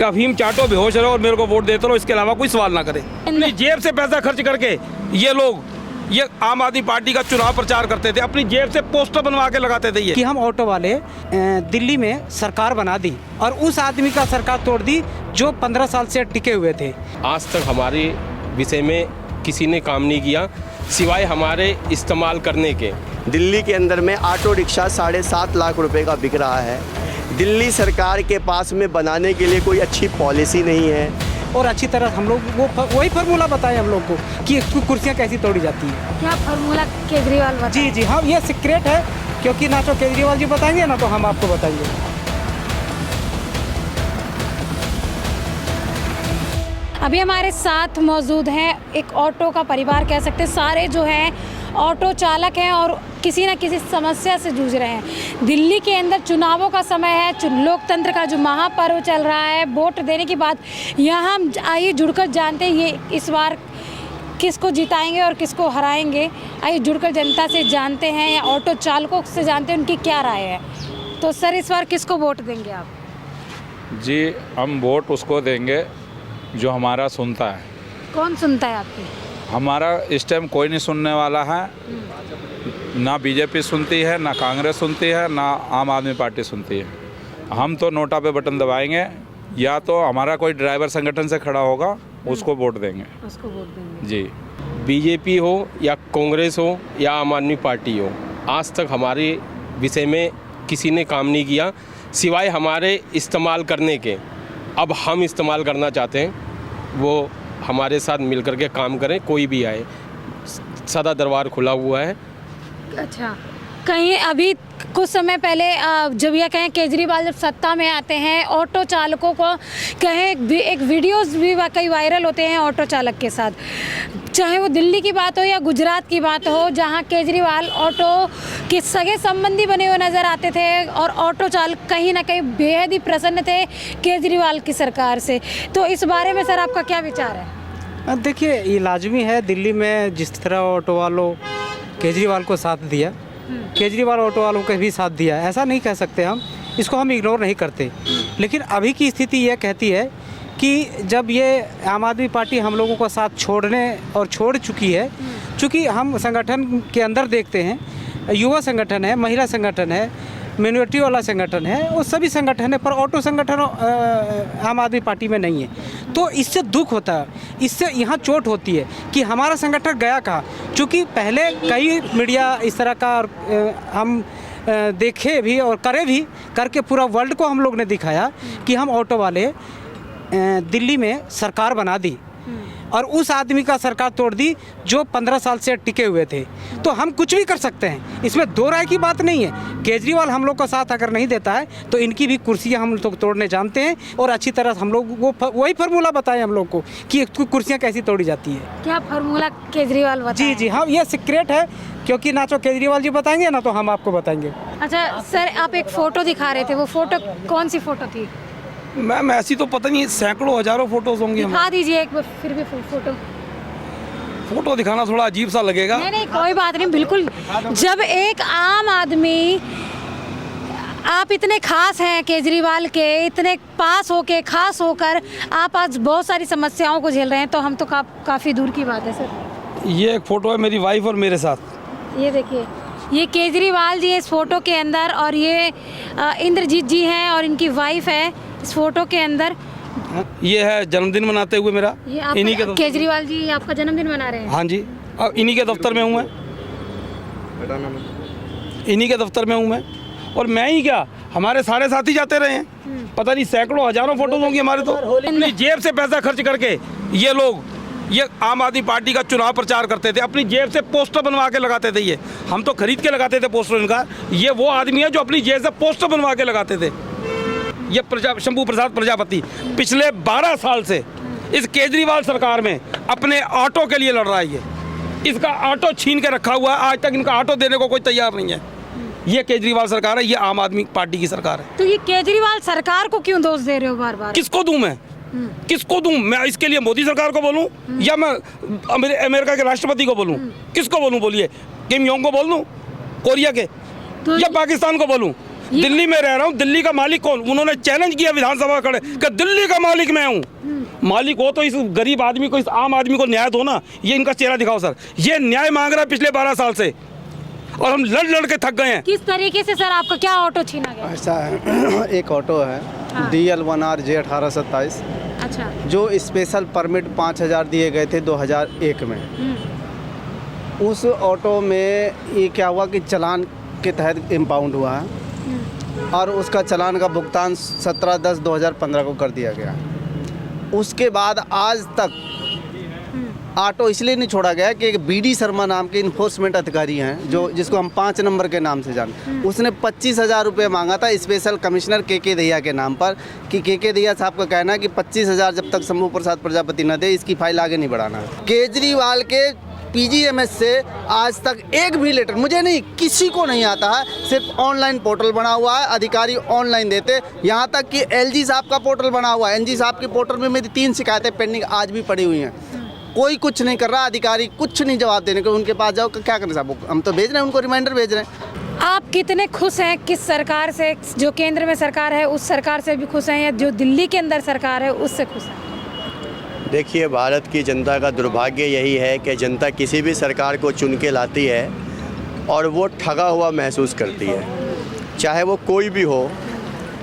कि अफीम चाटो, बेहोश रहो और मेरे को वोट देते रहो, इसके अलावा कोई सवाल ना करे। अपनी जेब से पैसा खर्च करके ये लोग ये आम आदमी पार्टी का चुनाव प्रचार करते थे, अपनी जेब से पोस्टर बनवा के लगाते थे। ये कि हम ऑटो वाले दिल्ली में सरकार बना दी और उस आदमी का सरकार तोड़ दी जो 15 साल से टिके हुए थे। आज तक हमारे विषय में किसी ने काम नहीं किया सिवाय हमारे इस्तेमाल करने के। दिल्ली के अंदर में ऑटो रिक्शा 7.5 लाख रुपए का बिक रहा है। दिल्ली सरकार के पास में बनाने के लिए कोई अच्छी पॉलिसी नहीं है। और अच्छी तरह हम लोग वही फार्मूला बताएं हम लोग को कि कुर्सियाँ कैसी तोड़ी जाती है। क्या फार्मूला केजरीवाल बताएं? जी जी हाँ, ये सीक्रेट है, क्योंकि ना तो केजरीवाल जी बताएंगे ना तो हम आपको बताएंगे। अभी हमारे साथ मौजूद हैं एक ऑटो का परिवार, कह सकते हैं सारे जो हैं ऑटो चालक हैं और किसी न किसी समस्या से जूझ रहे हैं। दिल्ली के अंदर चुनावों का समय है, लोकतंत्र का जो महापर्व चल रहा है, वोट देने की बात यहाँ हम आइए जुड़कर जानते हैं ये इस बार किसको जिताएंगे और किसको हराएंगे। आइए जुड़कर जनता से जानते हैं या ऑटो चालकों से जानते हैं उनकी क्या राय है। तो सर इस बार किसको वोट देंगे आप? जी, हम वोट उसको देंगे जो हमारा सुनता है। कौन सुनता है आपकी? हमारा इस टाइम कोई नहीं सुनने वाला है। ना बीजेपी सुनती है, ना कांग्रेस सुनती है, ना आम आदमी पार्टी सुनती है। हम तो नोटा पे बटन दबाएंगे, या तो हमारा कोई ड्राइवर संगठन से खड़ा होगा उसको वोट देंगे। उसको वोट देंगे जी। बीजेपी हो या कांग्रेस हो या आम आदमी पार्टी हो, आज तक हमारे विषय में किसी ने काम नहीं किया सिवाय हमारे इस्तेमाल करने के। अब हम इस्तेमाल करना चाहते हैं, वो हमारे साथ मिल कर के काम करें, कोई भी आए, सदा दरबार खुला हुआ है। अच्छा, कहीं अभी कुछ समय पहले जब यह कहें केजरीवाल जब सत्ता में आते हैं, ऑटो चालकों को कहें एक वीडियोस भी कई वायरल होते हैं ऑटो चालक के साथ, चाहे वो दिल्ली की बात हो या गुजरात की बात हो, जहां केजरीवाल ऑटो के सगे संबंधी बने हुए नज़र आते थे और ऑटो चालक कहीं ना कहीं बेहद ही प्रसन्न थे केजरीवाल की सरकार से। तो इस बारे में सर आपका क्या विचार है? देखिए, ये लाजमी है, दिल्ली में जिस तरह ऑटो वालों केजरीवाल को साथ दिया, केजरीवाल ऑटो वालों को भी साथ दिया, ऐसा नहीं कह सकते हम, इसको हम इग्नोर नहीं करते। लेकिन अभी की स्थिति यह कहती है कि जब ये आम आदमी पार्टी हम लोगों का साथ छोड़ने और छोड़ चुकी है, चूँकि हम संगठन के अंदर देखते हैं, युवा संगठन है, महिला संगठन है, मिनोरिटी वाला संगठन है, वो सभी संगठन है, पर ऑटो संगठन आम आदमी पार्टी में नहीं है। तो इससे दुख होता है, इससे यहाँ चोट होती है कि हमारा संगठन गया कहाँ। चूँकि पहले कई मीडिया इस तरह का हम देखे भी और करे भी, करके पूरा वर्ल्ड को हम लोग ने दिखाया कि हम ऑटो वाले दिल्ली में सरकार बना दी और उस आदमी का सरकार तोड़ दी जो 15 साल से टिके हुए थे। तो हम कुछ भी कर सकते हैं, इसमें दो राय की बात नहीं है। केजरीवाल हम लोग का साथ अगर नहीं देता है तो इनकी भी कुर्सियां हम लोग तोड़ने जानते हैं और अच्छी तरह हम लोग वही फार्मूला बताएं हम लोग को कि कुर्सियां कैसी तोड़ी जाती है। क्या फार्मूला केजरीवाल बताएं? जी जी हाँ, ये सीक्रेट है, क्योंकि ना तो केजरीवाल जी बताएंगे ना तो हम आपको बताएंगे। अच्छा सर, आप एक फ़ोटो दिखा रहे थे, वो फ़ोटो कौन सी फ़ोटो थी? मैम ऐसी तो पता नहीं, सैकड़ों हजारों फोटोज होंगी। दिखा दीजिए एक बार फिर भी फोटो दिखाना थोड़ा अजीब सा लगेगा। नहीं कोई बात नहीं, बिल्कुल। जब एक आम आदमी, आप इतने खास हैं केजरीवाल के, इतने पास होके खास होकर आप आज बहुत सारी समस्याओं को झेल रहे हैं, तो हम तो काफ़ी दूर की बात है सर। ये एक फ़ोटो है मेरी वाइफ और मेरे साथ। ये देखिए, ये केजरीवाल जी इस फ़ोटो के अंदर और ये इंद्रजीत जी हैं और इनकी वाइफ है इस फोटो के अंदर। ये है जन्मदिन मनाते हुए मेरा, इन्हीं के केजरीवाल जी आपका जन्मदिन मना रहे हैं? हाँ जी, अब इन्हीं के दफ्तर में हूँ मैं, इन्हीं के दफ्तर में हूँ मैं। और मैं ही क्या, हमारे सारे साथी जाते रहे हैं, पता नहीं सैकड़ों हजारों फोटोज होंगी हमारे। तो अपनी जेब से पैसा खर्च करके ये लोग ये आम आदमी पार्टी का चुनाव प्रचार करते थे, अपनी जेब से पोस्टर बनवा के लगाते थे। ये हम तो खरीद के लगाते थे पोस्टर इनका, ये वो आदमी है जो अपनी जेब से पोस्टर बनवा के लगाते थे। ये शंभू प्रसाद प्रजापति पिछले 12 साल से इस केजरीवाल सरकार में अपने ऑटो के लिए लड़ रहा है। ये इसका ऑटो छीन के रखा हुआ है, आज तक इनका ऑटो देने को कोई तैयार नहीं है। ये केजरीवाल सरकार है, ये आम आदमी पार्टी की सरकार है। तो ये केजरीवाल सरकार को क्यों दोष दे रहे हो बार बार? किसको दूं मैं, किसको दूं मैं? इसके लिए मोदी सरकार को बोलूं या मैं अमेरिका के राष्ट्रपति को बोलूं? किसको बोलूं बोलिए? किम योंग को बोल दूं कोरिया के, या पाकिस्तान को बोलूं? दिल्ली में रह रहा हूँ, दिल्ली का मालिक कौन? उन्होंने चैलेंज किया विधानसभा खड़े कि दिल्ली का मालिक मैं हूँ। मालिक हो तो इस गरीब आदमी को, इस आम आदमी को न्याय दो ना। ये इनका चेहरा दिखाओ सर, ये न्याय मांग रहा है पिछले 12 साल से और हम लड़ के थक गए हैं। किस तरीके से सर आपका क्या ऑटो छीना गया? ऐसा है, एक ऑटो है DL1RJ 1827, अच्छा, जो स्पेशल परमिट 5000 दिए गए थे 2001 में। उस ऑटो में ये क्या हुआ कि चालान के तहत इम्पाउंड हुआ है और उसका चालान का भुगतान 17/10/2015 को कर दिया गया। उसके बाद आज तक ऑटो इसलिए नहीं छोड़ा गया कि एक BD शर्मा नाम के इन्फोर्समेंट अधिकारी हैं, जो जिसको हम 5 नंबर के नाम से जानते हैं। उसने 25,000 रुपये मांगा था स्पेशल कमिश्नर KK दहिया के नाम पर कि KK दहिया साहब का कहना है कि 25,000 जब तक शंभू प्रसाद प्रजापति न दे, इसकी फाइल आगे नहीं बढ़ाना। केजरीवाल के PGMS से आज तक एक भी लेटर मुझे नहीं, किसी को नहीं आता है। सिर्फ ऑनलाइन पोर्टल बना हुआ है, अधिकारी ऑनलाइन देते। यहाँ तक कि LG साहब का पोर्टल बना हुआ है, NG साहब के पोर्टल में मेरी 3 शिकायतें पेंडिंग आज भी पड़ी हुई हैं। कोई कुछ नहीं कर रहा, अधिकारी कुछ नहीं जवाब देने को। उनके पास जाओ, क्या करें साहब? हम तो भेज रहे हैं, उनको रिमाइंडर भेज रहे हैं। आप कितने खुश हैं किस सरकार से? जो केंद्र में सरकार है उस सरकार से भी खुश हैं या जो दिल्ली के अंदर सरकार है उससे खुश हैं? देखिए, भारत की जनता का दुर्भाग्य यही है कि जनता किसी भी सरकार को चुन के लाती है और वो ठगा हुआ महसूस करती है, चाहे वो कोई भी हो।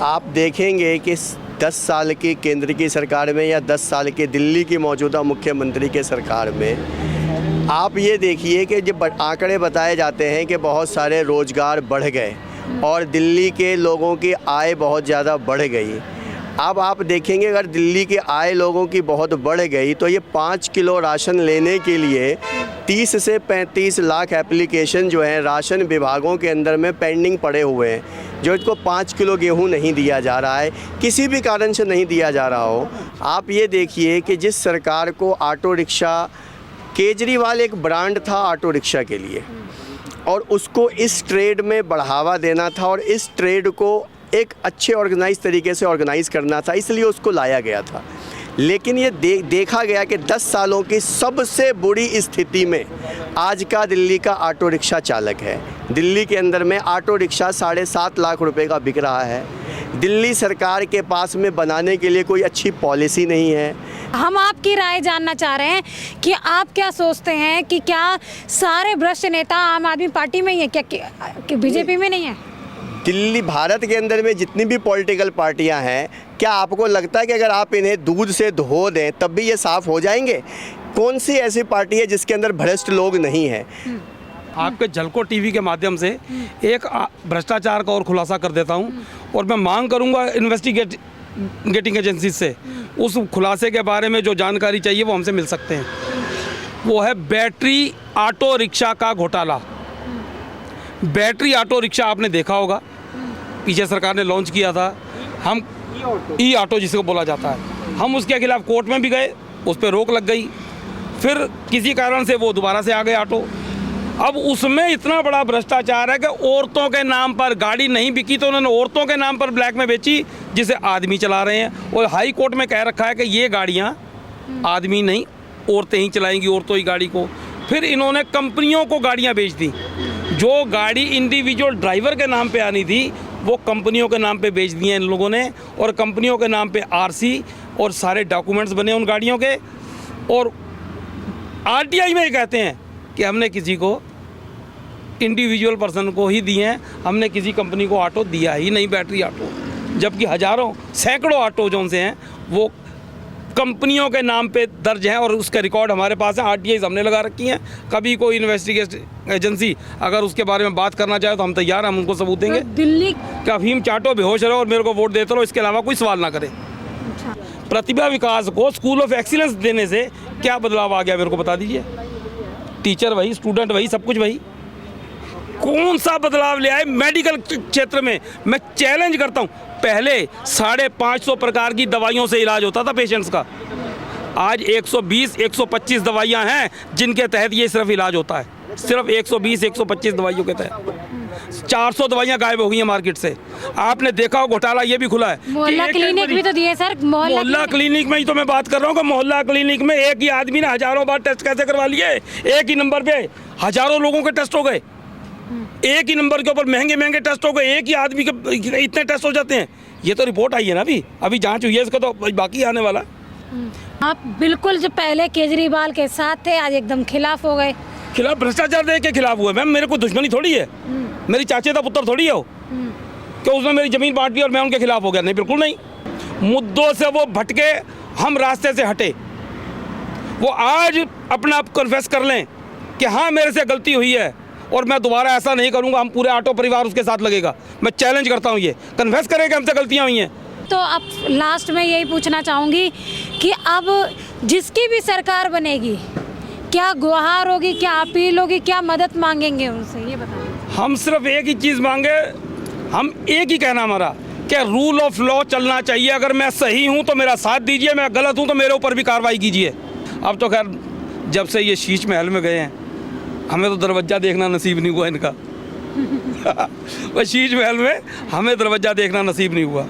आप देखेंगे कि 10 साल की केंद्र की सरकार में या 10 साल के दिल्ली की मौजूदा मुख्यमंत्री के सरकार में आप ये देखिए कि जब आंकड़े बताए जाते हैं कि बहुत सारे रोज़गार बढ़ गए और दिल्ली के लोगों की आय बहुत ज़्यादा बढ़ गई। अब आप देखेंगे अगर दिल्ली की आय लोगों की बहुत बढ़ गई तो ये 5 किलो राशन लेने के लिए 30 से 35 लाख एप्लीकेशन जो हैं राशन विभागों के अंदर में पेंडिंग पड़े हुए हैं, जो इसको 5 किलो गेहूं नहीं दिया जा रहा है, किसी भी कारण से नहीं दिया जा रहा हो। आप ये देखिए कि जिस सरकार को ऑटो रिक्शा, केजरीवाल एक ब्रांड था ऑटो रिक्शा के लिए और उसको इस ट्रेड में बढ़ावा देना था और इस ट्रेड को एक अच्छे ऑर्गेनाइज तरीके से ऑर्गेनाइज करना था, इसलिए उसको लाया गया था। लेकिन ये देखा गया कि 10 सालों की सबसे बुरी स्थिति में आज का दिल्ली का ऑटो रिक्शा चालक है। दिल्ली के अंदर में ऑटो रिक्शा 7.5 लाख रुपए का बिक रहा है। दिल्ली सरकार के पास में बनाने के लिए कोई अच्छी पॉलिसी नहीं है। हम आपकी राय जानना चाह रहे हैं कि आप क्या सोचते हैं कि क्या सारे भ्रष्ट नेता आम आदमी पार्टी में ही है, क्या BJP में नहीं है? दिल्ली भारत के अंदर में जितनी भी पॉलिटिकल पार्टियां हैं, क्या आपको लगता है कि अगर आप इन्हें दूध से धो दें तब भी ये साफ़ हो जाएंगे? कौन सी ऐसी पार्टी है जिसके अंदर भ्रष्ट लोग नहीं हैं? आपके झलको टीवी के माध्यम से एक भ्रष्टाचार का और खुलासा कर देता हूं और मैं मांग करूंगा इन्वेस्टिगेटिंग एजेंसी से उस खुलासे के बारे में जो जानकारी चाहिए वो हमसे मिल सकते हैं। वो है बैटरी ऑटो रिक्शा का घोटाला। बैटरी ऑटो रिक्शा आपने देखा होगा, पीछे सरकार ने लॉन्च किया था। हम ई ऑटो जिसको बोला जाता है, हम उसके खिलाफ कोर्ट में भी गए, उस पर रोक लग गई। फिर किसी कारण से वो दोबारा से आ गए ऑटो। अब उसमें इतना बड़ा भ्रष्टाचार है कि औरतों के नाम पर गाड़ी नहीं बिकी तो उन्होंने औरतों के नाम पर ब्लैक में बेची, जिसे आदमी चला रहे हैं। और हाई कोर्ट में कह रखा है कि ये गाड़ियाँ आदमी नहीं, औरतें ही चलाएंगी, औरतों ही गाड़ी को। फिर इन्होंने कंपनियों को गाड़ियाँ बेच दी। जो गाड़ी इंडिविजुअल ड्राइवर के नाम पे आनी थी वो कंपनियों के नाम पे बेच दी हैं इन लोगों ने, और कंपनियों के नाम पे RC और सारे डॉक्यूमेंट्स बने उन गाड़ियों के। और RTI में ये कहते हैं कि हमने किसी को, इंडिविजुअल पर्सन को ही दिए हैं, हमने किसी कंपनी को ऑटो दिया ही नहीं, बैटरी ऑटो। जबकि हज़ारों सैकड़ों ऑटो जो से हैं वो कंपनियों के नाम पे दर्ज हैं और उसके रिकॉर्ड हमारे पास है। RTI हमने लगा रखी हैं। कभी कोई इन्वेस्टिगेशन एजेंसी अगर उसके बारे में बात करना चाहे तो हम तैयार हैं, हम उनको सबूत देंगे। तो दिल्ली कि अफीम चाटो, बेहोश रहो और मेरे को वोट देते रहो, इसके अलावा कोई सवाल ना करें। प्रतिभा विकास को स्कूल ऑफ एक्सीलेंस देने से क्या बदलाव आ गया, मेरे को बता दीजिए। टीचर वही, स्टूडेंट वही, सब कुछ वही। कौन सा बदलाव ले आए मेडिकल क्षेत्र में? मैं चैलेंज करता हूँ, पहले 550 प्रकार की दवाइयों से इलाज होता था पेशेंट्स का। आज 120-125 दवाइयाँ हैं जिनके तहत ये सिर्फ इलाज होता है। सिर्फ 120-125 दवाइयों के तहत 400 दवाइयाँ गायब हो गई हैं मार्केट से। आपने देखा हो घोटाला ये भी खुला है। मोहल्ला क्लिनिक भी तो दिए सर। मोहल्ला क्लिनिक में ही तो मैं बात कर रहा हूँ कि मोहल्ला क्लिनिक में एक ही आदमी ने हजारों बार टेस्ट कैसे करवा लिए। एक ही नंबर पे हजारों लोगों के टेस्ट हो गए। एक ही नंबर के ऊपर महंगे महंगे टेस्ट हो गए, एक ही आदमी के इतने टेस्ट हो जाते हैं। ये तो रिपोर्ट आई है ना, अभी जांच हुई है, इसका तो बाकी आने वाला। आप बिल्कुल जो पहले केजरीवाल के साथ थे आज एकदम खिलाफ हो गए। खिलाफ भ्रष्टाचार देख के खिलाफ हुए मैम, मेरे को दुश्मनी थोड़ी है, मेरी चाचे का पुत्र थोड़ी है वो, कि उसने मेरी ज़मीन बांट दी और मैं उनके खिलाफ हो गया। नहीं, बिल्कुल नहीं। मुद्दों से वो भटके, हम रास्ते से हटे। वो आज अपना आप कन्फेस कर लें कि हाँ मेरे से गलती हुई है और मैं दोबारा ऐसा नहीं करूँगा। हम पूरे ऑटो परिवार उसके साथ लगेगा। मैं चैलेंज करता हूँ, ये कन्फेस करें कि हमसे गलतियाँ हुई हैं। तो अब लास्ट में यही पूछना चाहूँगी कि अब जिसकी भी सरकार बनेगी, क्या गुहार होगी, क्या अपील होगी, क्या मदद मांगेंगे उनसे, ये बताएं। हम सिर्फ एक ही चीज़ मांगे, हम एक ही कहना हमारा कि रूल ऑफ लॉ चलना चाहिए। अगर मैं सही हूँ तो मेरा साथ दीजिए, मैं गलत हूँ तो मेरे ऊपर भी कार्रवाई कीजिए। अब तो खैर जब से ये शीश महल में गए हैं, हमें तो दरवाज़ा देखना नसीब नहीं हुआ इनका। वह शीश महल में हमें दरवाज़ा देखना नसीब नहीं हुआ।